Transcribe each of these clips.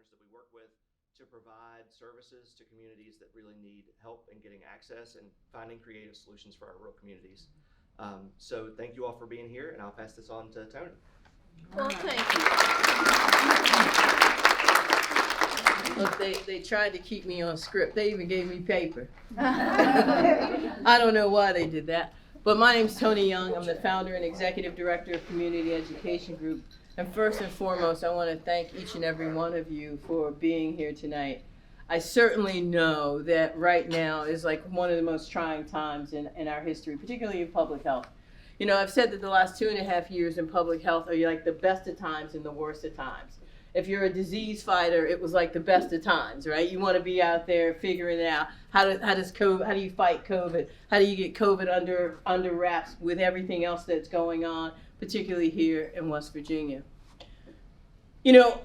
partners that we work with to provide services to communities that really need help in getting access and finding creative solutions for our rural communities. So thank you all for being here, and I'll pass this on to Tony. Well, thank you. Look, they tried to keep me on script. They even gave me paper. I don't know why they did that. But my name's Tony Young. I'm the founder and executive director of Community Education Group. And first and foremost, I want to thank each and every one of you for being here tonight. I certainly know that right now is like one of the most trying times in our history, particularly in public health. You know, I've said that the last 2.5 years in public health are like the best of times and the worst of times. If you're a disease fighter, it was like the best of times, right? You want to be out there figuring it out. How do you fight COVID? How do you get COVID under wraps with everything else that's going on, particularly here in West Virginia? You know,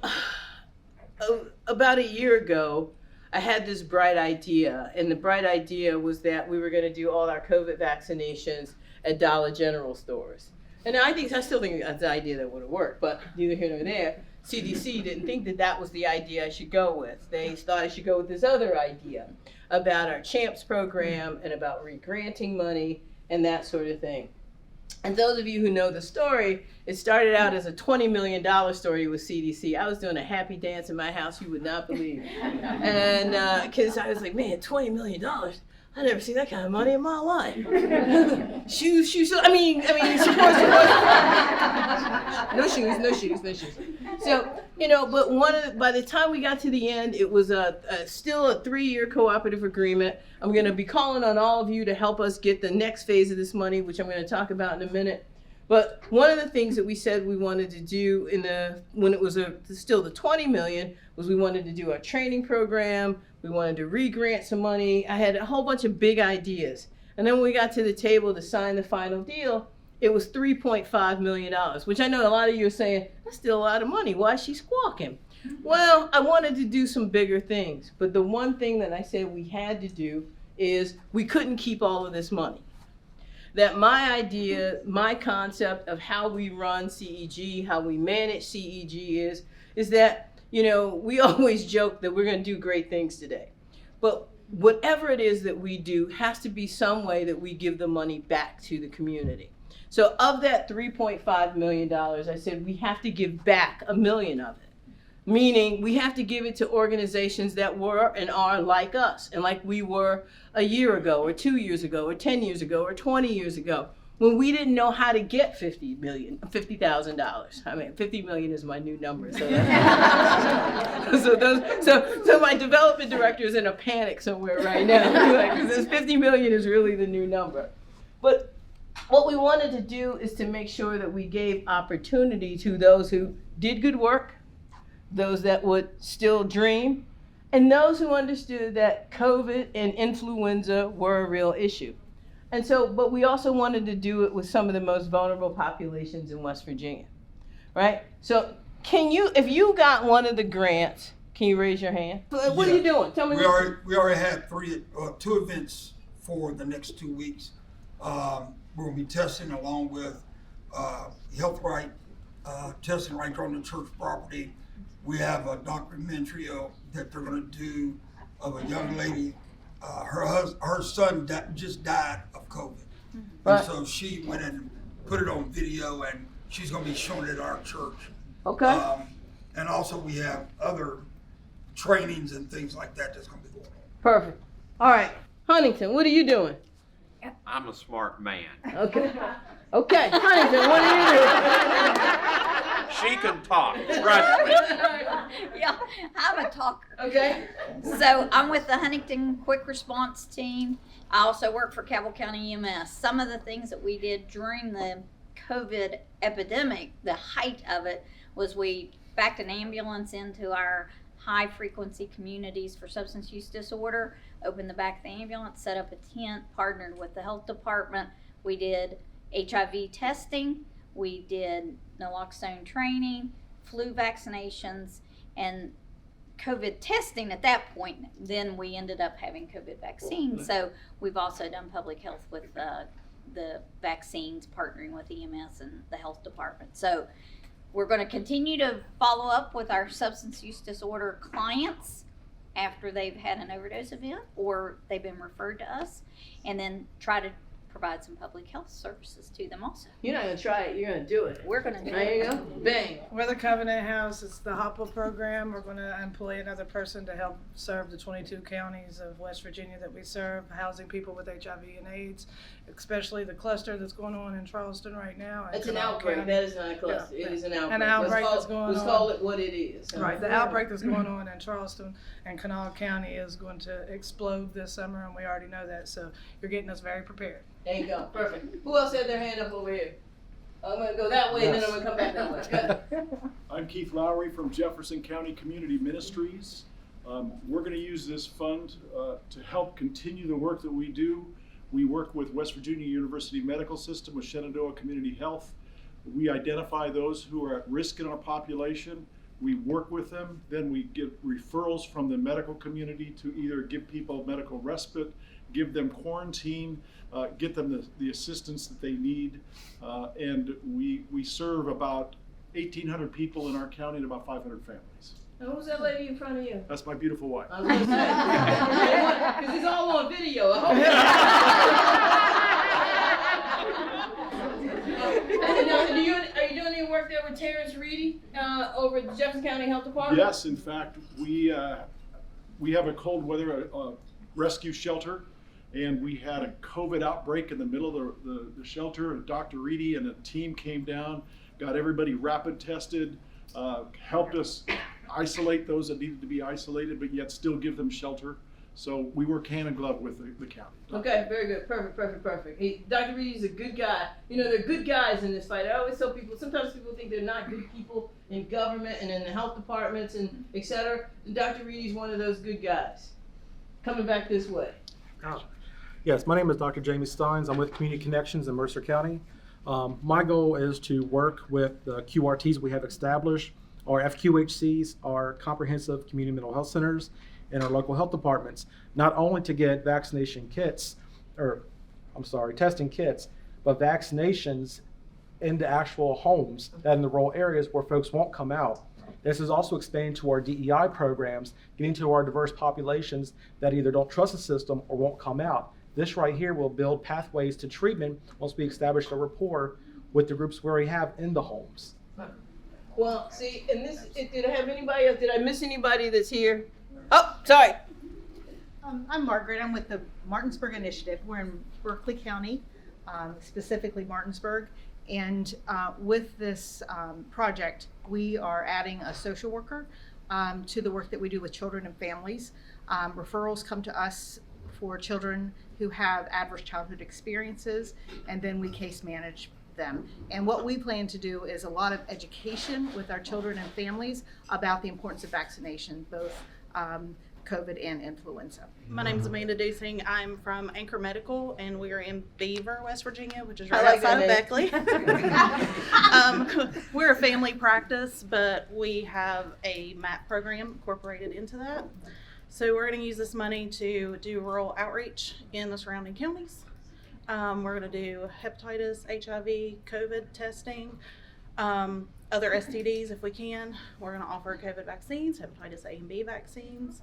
about a year ago, I had this bright idea, and the bright idea was that we were going to do all our COVID vaccinations at Dollar General stores. And I still think that's an idea that would have worked, but neither here nor there. CDC didn't think that that was the idea I should go with. They thought I should go with this other idea about our CHAMPS program and about re-granting money and that sort of thing. And those of you who know the story, it started out as a $20 million story with CDC. I was doing a happy dance in my house you would not believe. And because I was like, man, $20 million? I never seen that kind of money in my life. shoes. I mean, support. No shoes. So, you know, but by the time we got to the end, it was still a 3-year cooperative agreement. I'm going to be calling on all of you to help us get the next phase of this money, which I'm going to talk about in a minute. But one of the things that we said we wanted to do when it was still the 20 million was we wanted to do a training program. We wanted to re-grant some money. I had a whole bunch of big ideas. And then when we got to the table to sign the final deal, it was $3.5 million, which I know a lot of you are saying, that's still a lot of money. Why is she squawking? Well, I wanted to do some bigger things. But the one thing that I said we had to do is we couldn't keep all of this money. That my idea, my concept of how we run CEG, how we manage CEG is that, you know, we always joke that we're going to do great things today. But whatever it is that we do has to be some way that we give the money back to the community. So of that $3.5 million, I said we have to give back $1 million of it. Meaning we have to give it to organizations that were and are like us and like we were a year ago or 2 years ago or 10 years ago or 20 years ago when we didn't know how to get $50,000. I mean, 50 million is my new number. So, so my development director is in a panic somewhere right now because 50 million is really the new number. But what we wanted to do is to make sure that we gave opportunity to those who did good work, those that would still dream, and those who understood that COVID and influenza were a real issue. And so, but we also wanted to do it with some of the most vulnerable populations in West Virginia, right? So if you got one of the grants, can you raise your hand? What are you doing? Tell me. We already had two events for the next 2 weeks. We're going to be testing along with health right, testing right on the church property. We have a documentary that they're going to do of a young lady. Her son just died of COVID. Right. And so she went and put it on video, and she's going to be showing it at our church. Okay. And also we have other trainings and things like that that's going to be going on. Perfect. All right. Huntington, what are you doing? I'm a smart man. Okay. Okay. Huntington, what are you doing? She can talk, trust me. Yeah, I'm a talker. Okay. So I'm with the Huntington Quick Response Team. I also work for Cabell County EMS. Some of the things that we did during the COVID epidemic, the height of it, was we backed an ambulance into our high frequency communities for substance use disorder, opened the back of the ambulance, set up a tent, partnered with the health department. We did HIV testing. We did naloxone training, flu vaccinations, and COVID testing at that point. Then we ended up having COVID vaccines. So we've also done public health with the vaccines, partnering with EMS and the health department. So We're going to continue to follow up with our substance use disorder clients after they've had an overdose event or they've been referred to us, and then try to provide some public health services to them also. You're not gonna try it, you're gonna do it. We're going to do There you it. go. Bang. We're the Covenant House. It's the HOPA program. We're going to employ another person to help serve the 22 counties of West Virginia that we serve, housing people with HIV and AIDS, especially the cluster that's going on in Charleston right now. and It's an Kanawha outbreak. County. That is not a cluster. Yeah. It is an outbreak. An outbreak Let's that's going let's on. call it what it is. Right, the outbreak that's going on in Charleston and Kanawha County is going to explode this summer, and we already know that, so you're getting us very prepared. There you go. Perfect. Who else had their hand up over here? I'm gonna go that way, and then I'm gonna come back that way. Good. I'm Keith Lowry from Jefferson County Community Ministries. We're going to use this fund to help continue the work that we do. We work with West Virginia University Medical System, with Shenandoah Community Health. We identify those who are at risk in our population. We work with them. Then we get referrals from the medical community to either give people medical respite, give them quarantine, get them the assistance that they need. And we serve about 1,800 people in our county and about 500 families. Now, who's that lady in front of you? That's my beautiful wife. I was gonna say, because it's all on video. And now, are you doing any work there with Terrence Reedy over at the Jefferson County Health Department? Yes, in fact, we have a cold weather rescue shelter, and we had a COVID outbreak in the middle of the shelter. And Dr. Reedy and a team came down, got everybody rapid tested, helped us isolate those that needed to be isolated, but yet still give them shelter. So we work hand in glove with the county. Okay, very good. Perfect. Dr. Reedy's a good guy. You know, they're good guys in this fight. I always tell people, sometimes people think they're not good people in government and in the health departments and et cetera. And Dr. Reedy's one of those good guys. Coming back this way. Yes, my name is Dr. Jamie Steins. I'm with Community Connections in Mercer County. My goal is to work with the QRTs we have established, our FQHCs, our comprehensive community mental health centers, and our local health departments, not only to get testing kits, but vaccinations into actual homes that in the rural areas where folks won't come out. This is also expanding to our DEI programs, getting to our diverse populations that either don't trust the system or won't come out. This right here will build pathways to treatment once we establish a rapport with the groups we already have in the homes. Well, see, and this, did I have anybody else? Did I miss anybody that's here? Oh, sorry. I'm Margaret. I'm with the Martinsburg Initiative. We're in Berkeley County, specifically Martinsburg. And with this project, we are adding a social worker to the work that we do with children and families. Referrals come to us for children who have adverse childhood experiences, and then we case manage them. And what we plan to do is a lot of education with our children and families about the importance of vaccination, both COVID and influenza. My name is Amanda Dusing. I'm from Anchor Medical, and we are in Beaver, West Virginia, which is I right like outside of that Beckley. We're a family practice, but we have a MAP program incorporated into that. So we're going to use this money to do rural outreach in the surrounding counties. We're going to do hepatitis, HIV, COVID testing, other STDs if we can. We're going to offer COVID vaccines, hepatitis A and B vaccines.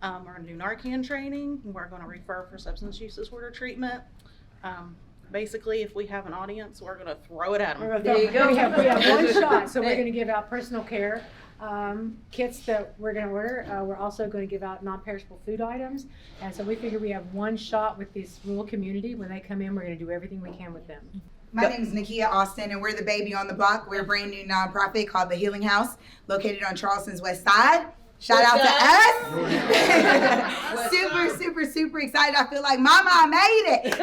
We're going to do Narcan training. We're going to refer for substance use disorder treatment. Basically, if we have an audience, we're going to throw it at them. There you go. We have one shot, so we're going to give out personal care kits that we're going to order. We're also going to give out non-perishable food items. And so we figure we have one shot with this rural community. When they come in, we're going to do everything we can with them. My name is Nakia Austin, and we're the baby on the block. We're a brand new nonprofit called The Healing House, located on Charleston's west side. Shout out to us. Super excited. I feel like Mama, I made it.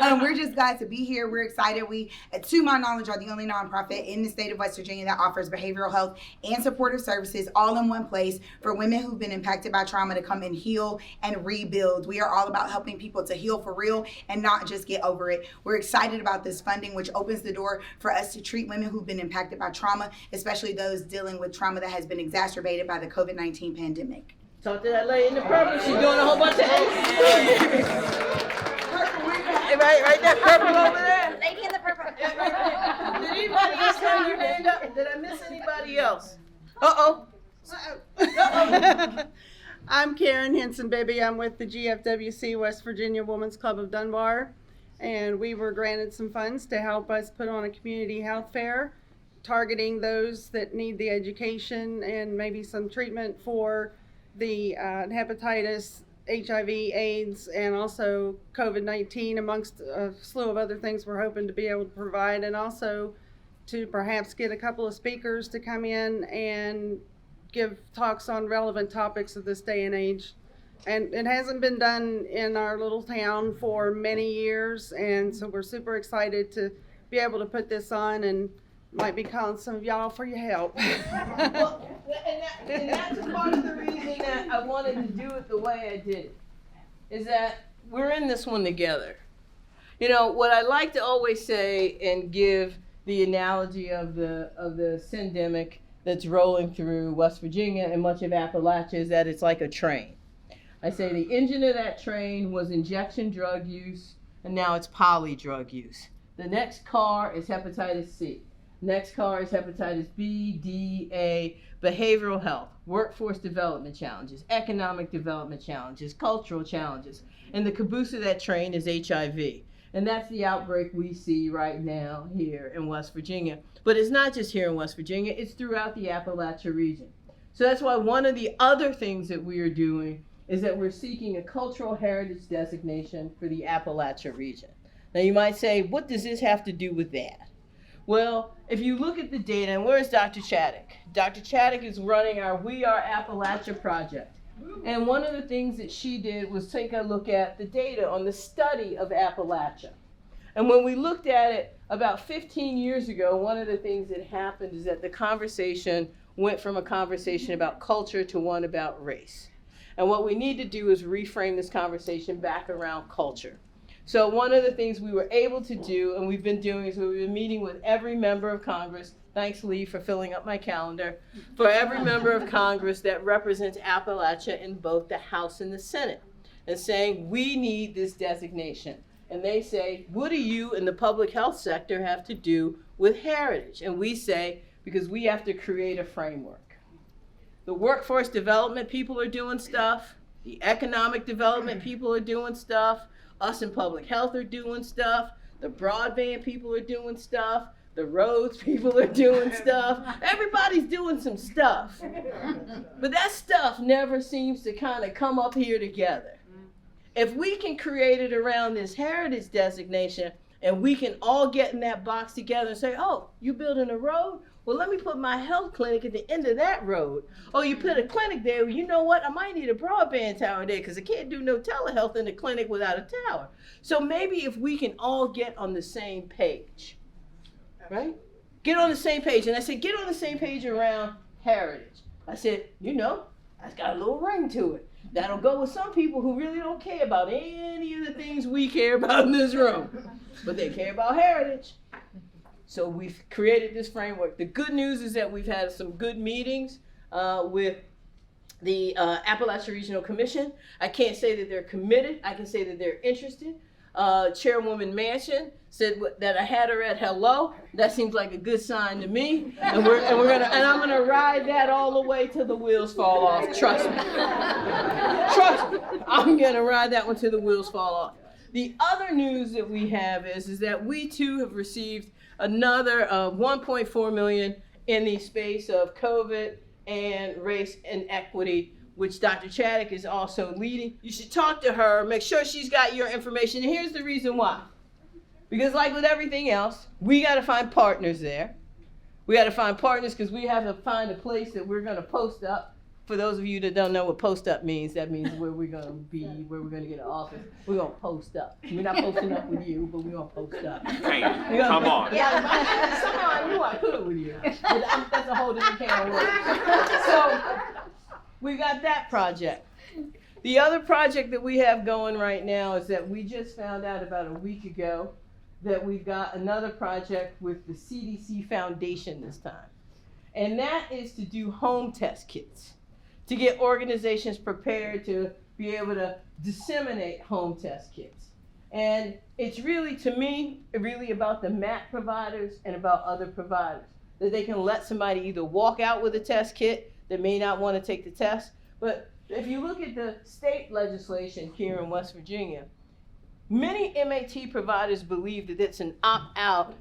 So we're just glad to be here. We're excited. We, to my knowledge, are the only nonprofit in the state of West Virginia that offers behavioral health and supportive services all in one place for women who've been impacted by trauma to come and heal and rebuild. We are all about helping people to heal for real and not just get over it. We're excited about this funding, which opens the door for us to treat women who've been impacted by trauma, especially those dealing with trauma that has been exacerbated by the COVID-19 pandemic. Talk to that lady in the purple. She's doing a whole bunch of right there, purple over there. Lady in the purple. Did anybody else have your hand up? Did I miss anybody else? Uh-oh. I'm Karen Henson Bibby. I'm with the GFWC West Virginia Women's Club of Dunbar, and we were granted some funds to help us put on a community health fair targeting those that need the education and maybe some treatment for the hepatitis, HIV, AIDS, and also COVID-19, amongst a slew of other things we're hoping to be able to provide, and also to perhaps get a couple of speakers to come in and give talks on relevant topics of this day and age. And it hasn't been done in our little town for many years, and so we're super excited to be able to put this on, and might be calling some of y'all for your help. Well, and that's part of the reason that I wanted to do it the way I did it, is that we're in this one together. You know, what I like to always say and give the analogy of the syndemic that's rolling through West Virginia and much of Appalachia is that it's like a train. I say the engine of that train was injection drug use, and now it's poly drug use. The next car is hepatitis C. Next car is hepatitis B, D, A, behavioral health, workforce development challenges, economic development challenges, cultural challenges. And the caboose of that train is HIV. And that's the outbreak we see right now here in West Virginia. But it's not just here in West Virginia, it's throughout the Appalachia region. So that's why one of the other things that we are doing is that we're seeking a cultural heritage designation for the Appalachia region. Now you might say, what does this have to do with that? Well, if you look at the data, and where's Dr. Chaddock? Dr. Chaddock is running our We Are Appalachia project. And one of the things that she did was take a look at the data on the study of Appalachia. And when we looked at it about 15 years ago, one of the things that happened is that the conversation went from a conversation about culture to one about race. And what we need to do is reframe this conversation back around culture. So one of the things we were able to do, and we've been doing, is we've been meeting with every member of Congress. Thanks, Lee, for filling up my calendar. For every member of Congress that represents Appalachia in both the House and the Senate, and saying, we need this designation. And they say, what do you in the public health sector have to do with heritage? And we say, because we have to create a framework. The workforce development people are doing stuff. The economic development people are doing stuff. Us in public health are doing stuff. The broadband people are doing stuff. The roads people are doing stuff. Everybody's doing some stuff. But that stuff never seems to kind of come up here together. If we can create it around this heritage designation, and we can all get in that box together and say, oh, you building a road? Well, let me put my health clinic at the end of that road. Oh, you put a clinic there, well, you know what? I might need a broadband tower there because I can't do no telehealth in the clinic without a tower. So maybe if we can all get on the same page, right? Get on the same page. And I said, get on the same page around heritage. I said, you know, that's got a little ring to it. That'll go with some people who really don't care about any of the things we care about in this room, but they care about heritage. So we've created this framework. The good news is that we've had some good meetings with the Appalachian Regional Commission. I can't say that they're committed. I can say that they're interested. Chairwoman Manchin said that I had her at hello. That seems like a good sign to me. And I'm gonna ride that all the way till the wheels fall off. Trust me. Trust me. I'm gonna ride that one till the wheels fall off. The other news that we have is that we too have received another 1.4 million in the space of COVID and race and equity, which Dr. Chaddock is also leading. You should talk to her, make sure she's got your information. And here's the reason why. Because like with everything else, we got to find partners there. We got to find partners because we have to find a place that we're going to post up. For those of you that don't know what post up means, that means where we're going to be, where we're going to get an office. We're going to post up. We're not posting up with you, but we're going to post up. Hey, come on. Yeah, somehow I knew I could with you. But that's a whole different can of worms. So we got that project. The other project that we have going right now is that we just found out about a week ago that we've got another project with the CDC Foundation this time. And that is to do home test kits, to get organizations prepared to be able to disseminate home test kits. And it's really, to me, really about the MAT providers and about other providers. That they can let somebody either walk out with a test kit that may not want to take the test. But if you look at the state legislation here in West Virginia, many MAT providers believe that it's an opt-out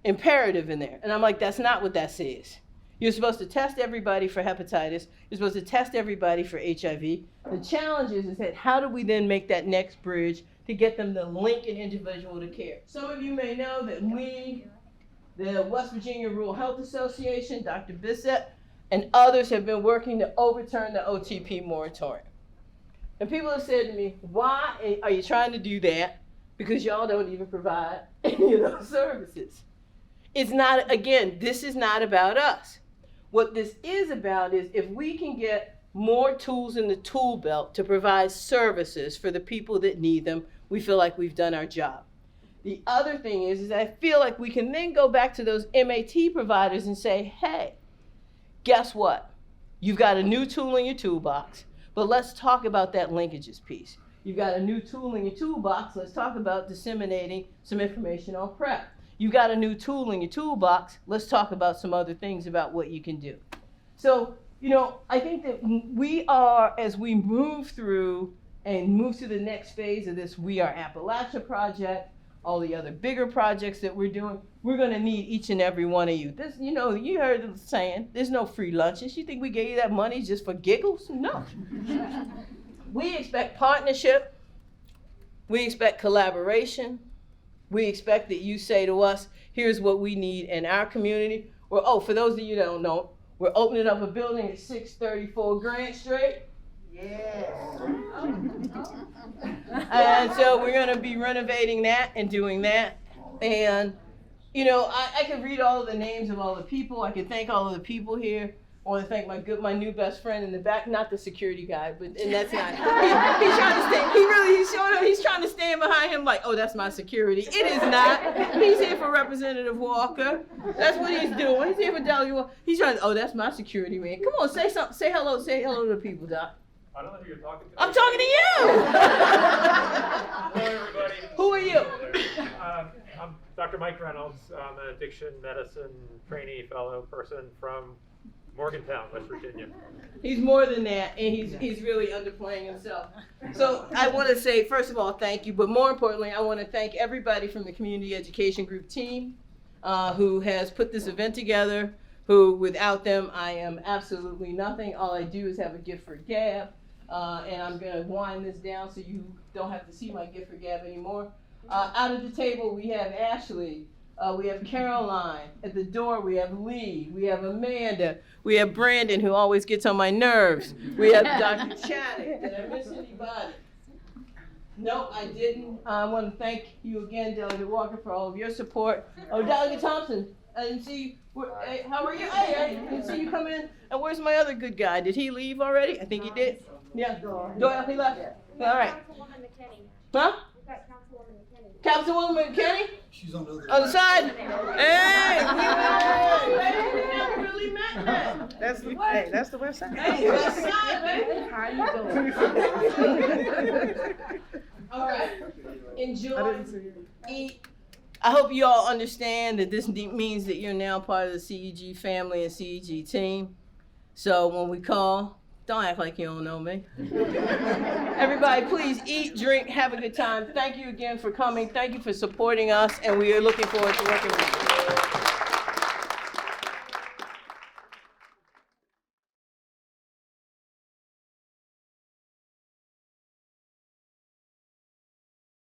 imperative in there. And I'm like, that's not what that says. You're supposed to test everybody for hepatitis. You're supposed to test everybody for HIV. The challenge is that how do we then make that next bridge to get them to link an individual to care? Some of you may know that we, the West Virginia Rural Health Association, Dr. Bissett, and others have been working to overturn the OTP moratorium. And people have said to me, why are you trying to do that? Because y'all don't even provide any of those services. It's not, again, this is not about us. What this is about is if we can get more tools in the tool belt to provide services for the people that need them, we feel like we've done our job. The other thing is I feel like we can then go back to those MAT providers and say, hey, guess what? You've got a new tool in your toolbox, but let's talk about that linkages piece. You've got a new tool in your toolbox, let's talk about disseminating some information on PrEP. You've got a new tool in your toolbox, let's talk about some other things about what you can do. So, you know, I think that we are, as we move through and move to the next phase of this We Are Appalachia project, all the other bigger projects that we're doing, we're gonna need each and every one of you. This, you know, you heard the saying, there's no free lunches. You think we gave you that money just for giggles? No. We expect partnership. We expect collaboration. We expect that you say to us, here's what we need in our community. Well, oh, for those of you that don't know, we're opening up a building at 634 Grant Street. Yes. And so we're going to be renovating that and doing that. And, you know, I could read all of the names of all the people. I could thank all of the people here. I want to thank my new best friend in the back, not the security guy, but and that's not. He's trying to stand. He's showing up. He's trying to stand behind him like, oh, that's my security. It is not. He's here for Representative Walker. That's what he's doing. He's here for Delegate Walker. He's trying to. Oh, that's my security man. Come on, say something. Say hello. Say hello to the people, Doc. I don't know who you're talking to. I'm talking to you. Hello, everybody. Who are you? I'm Dr. Mike Reynolds. I'm an addiction medicine trainee fellow person from Morgantown, West Virginia. He's more than that, and he's really underplaying himself. So I want to say, first of all, thank you, but more importantly, I want to thank everybody from the Community Education Group team who has put this event together, who without them, I am absolutely nothing. All I do is have a gift for gab, and I'm going to wind this down so you don't have to see my gift for gab anymore. Out at the table, we have Ashley. We have Caroline. At the door, we have Lee. We have Amanda. We have Brandon, who always gets on my nerves. We have Dr. Chaddick. Did I miss anybody? No, I didn't. I want to thank you again, Delegate Walker, for all of your support. Oh, Delegate Thompson, I didn't see you. Hey, how are you? Hey, I didn't see you come in. And where's my other good guy? Did he leave already? I think he did. Yeah. Doyle, he left. All right. Huh? Councilwoman McKinney? She's on the other side. Hey! We never really met that. That's the website. Hey, west side, baby. How you doing? All right. Enjoy. Eat. I hope you all understand that this means that you're now part of the CEG family and CEG team. So when we call, don't act like you don't know me. Everybody, please eat, drink, have a good time. Thank you again for coming. Thank you for supporting us, and we are looking forward to working with you.